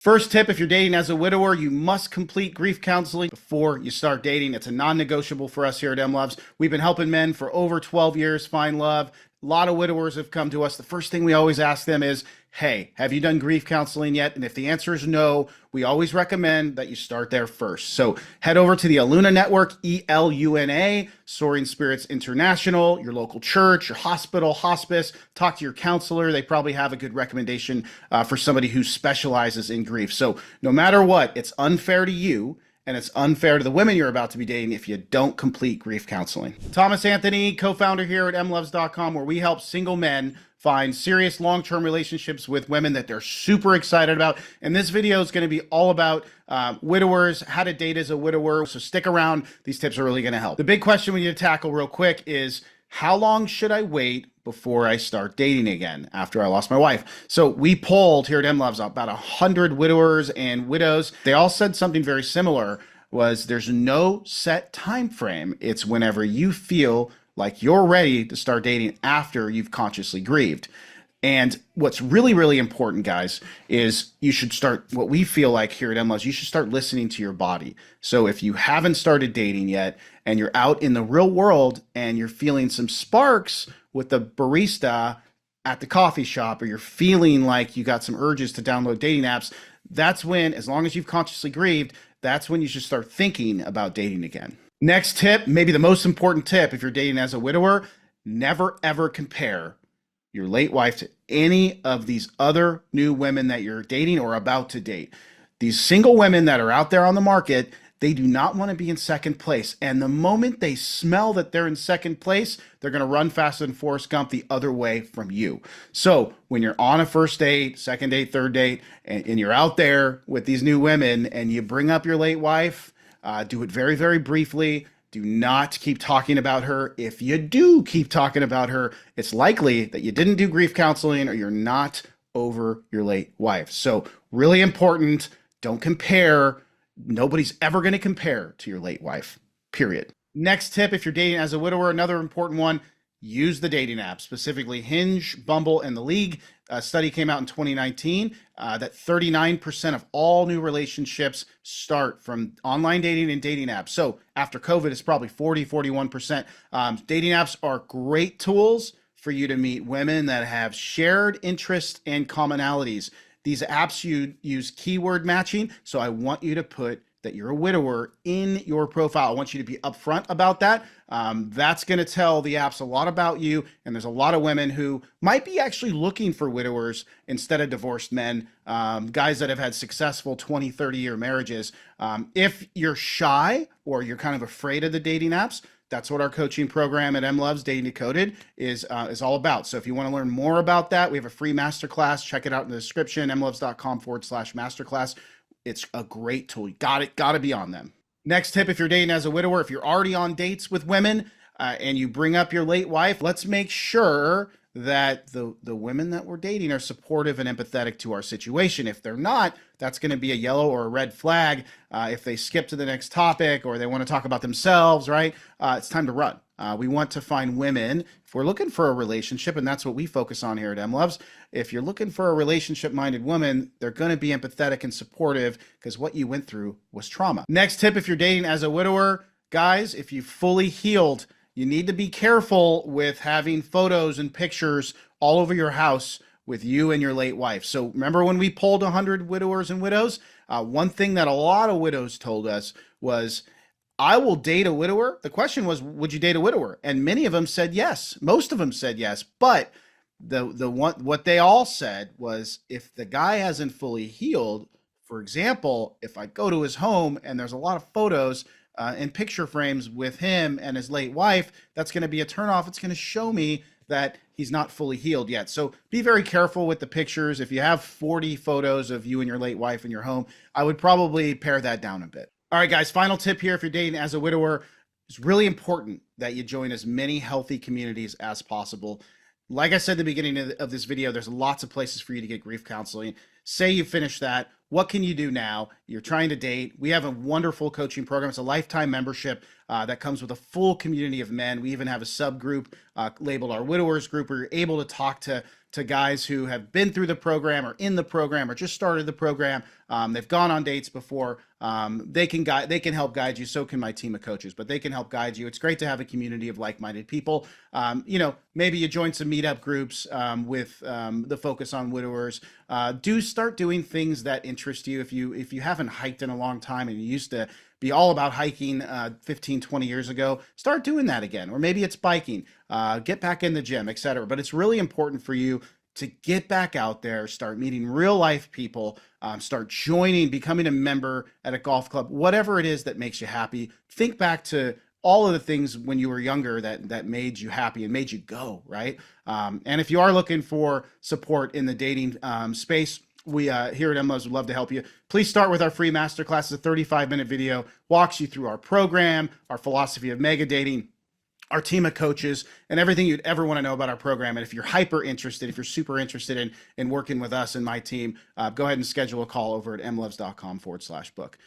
First tip, if you're dating as a widower, you must complete grief counseling before you start dating. It's a non-negotiable for us here at MLovz. We've been helping men for over 12 years find love. A lot of widowers have come to us. The first thing we always ask them is, hey, have you done grief counseling yet? And if the answer is no, we always recommend that you start there first. So head over to the Eluna Network, ELUNA, Soaring Spirits International, your local church, your hospital, hospice. Talk to your counselor. They probably have a good recommendation for somebody who specializes in grief. So no matter what, it's unfair to you, and it's unfair to the women you're about to be dating if you don't complete grief counseling. Thomas Anthony, co-founder here at emlovz.com, where we help single men find serious long-term relationships with women that they're super excited about. And this video is going to be all about widowers, how to date as a widower. So stick around. These tips are really going to help. The big question we need to tackle real quick is, how long should I wait before I start dating again after I lost my wife? So we polled here at MLovz about 100 widowers and widows. They all said something very similar, was there's no set time frame. It's whenever you feel like you're ready to start dating after you've consciously grieved. And what's really, really important, guys, is you should start, what we feel like here at MLovz, you should start listening to your body. So if you haven't started dating yet and you're out in the real world and you're feeling some sparks with the barista at the coffee shop, or you're feeling like you got some urges to download dating apps, that's when, as long as you've consciously grieved, that's when you should start thinking about dating again. Next tip, maybe the most important tip if you're dating as a widower, never ever compare your late wife to any of these other new women that you're dating or about to date. These single women that are out there on the market, they do not want to be in second place. And the moment they smell that they're in second place, they're going to run faster than Forrest Gump the other way from you. So when you're on a first date, second date, third date, and you're out there with these new women and you bring up your late wife, do it very, very briefly. Do not keep talking about her. If you do keep talking about her, it's likely that you didn't do grief counseling or you're not over your late wife. So really important, don't compare. Nobody's ever going to compare to your late wife, period. Next tip, if you're dating as a widower, another important one, use the dating app, specifically Hinge, Bumble, and The League. A study came out in 2019 that 39% of all new relationships start from online dating and dating apps. So after COVID, it's probably 41%. Dating apps are great tools for you to meet women that have shared interests and commonalities. These apps use keyword matching, so I want you to put that you're a widower in your profile. I want you to be upfront about that. That's going to tell the apps a lot about you. And there's a lot of women who might be actually looking for widowers instead of divorced men, guys that have had successful 20, 30-year marriages. If you're shy or you're kind of afraid of the dating apps, that's what our coaching program at MLovz, Dating Decoded, is all about. So if you want to learn more about that, we have a free masterclass. Check it out in the description, emlovz.com/masterclass. It's a great tool. You got to be on them. Next tip, if you're dating as a widower, if you're already on dates with women and you bring up your late wife, let's make sure that the women that we're dating are supportive and empathetic to our situation. If they're not, that's going to be a yellow or a red flag. If they skip to the next topic or they want to talk about themselves, right? It's time to run. We want to find women, if we're looking for a relationship, and that's what we focus on here at MLovz. If you're looking for a relationship-minded woman, they're going to be empathetic and supportive because what you went through was trauma. Next tip, if you're dating as a widower, guys, if you've fully healed, you need to be careful with having photos and pictures all over your house with you and your late wife. So remember when we polled 100 widowers and widows? One thing that a lot of widows told us was, I will date a widower. The question was, would you date a widower? And many of them said yes. Most of them said yes. But what they all said was, if the guy hasn't fully healed, for example, if I go to his home and there's a lot of photos and picture frames with him and his late wife, that's going to be a turnoff. It's going to show me that he's not fully healed yet. So be very careful with the pictures. If you have 40 photos of you and your late wife in your home, I would probably pare that down a bit. All right, guys, final tip here. If you're dating as a widower, it's really important that you join as many healthy communities as possible. Like I said at the beginning of this video, there's lots of places for you to get grief counseling. Say you finish that. What can you do now? You're trying to date. We have a wonderful coaching program. It's a lifetime membership that comes with a full community of men. We even have a subgroup labeled our widowers group where you're able to talk to to guys who have been through the program or in the program or just started the program. They've gone on dates before. They can help guide you. So can my team of coaches, but they can help guide you. It's great to have a community of like-minded people. Maybe you join some meetup groups with the focus on widowers. Do start doing things that interest you. If you haven't hiked in a long time and you used to be all about hiking 15, 20 years ago, start doing that again. Or maybe it's biking, get back in the gym, etc. But it's really important for you to get back out there, start meeting real life people, start joining, becoming a member at a golf club, whatever it is that makes you happy. Think back to all of the things when you were younger that made you happy and made you go, right? And if you are looking for support in the dating space, we here at MLovz would love to help you. Please start with our free masterclass. It's a 35-minute video, walks you through our program, our philosophy of mega dating, our team of coaches, and everything you'd ever want to know about our program. And if you're hyper interested, if you're super interested in working with us and my team, go ahead and schedule a call over at emlovz.com/book.